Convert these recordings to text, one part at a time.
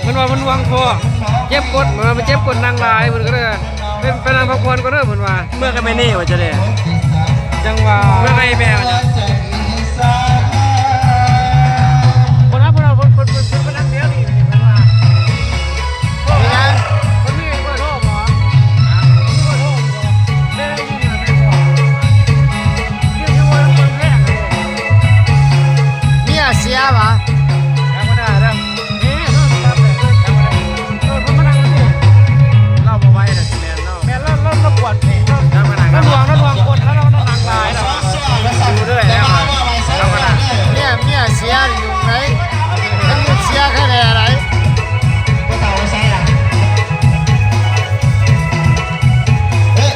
มันว่ามันวางคอเจ็บกดมันเจ็บกดนางลายมันก็เลยเป็นนางพักผ่อนก็เริ่มมันว่าเมื่อกันไม่นี่ว่าจะได้จังว่าเมื่อไงแม่จะคนนั้นนั่งเดียวนี่มันว่าคนนี้เบอร์โทรหมอเบอร์โทรได้ยินไหมพี่ว่าคนแพงเลยเนี่ยเสียปะยังไม่ได้นะเราปวดเราหลวงคนแล้วเรานางลายดูด้วยแล้วเนี่ยเสียอยู่ไหนมันเสียแค่ไหนอะไรก็ต่อใช่หรอเฮ้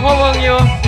พ่อเบิ่งอยู่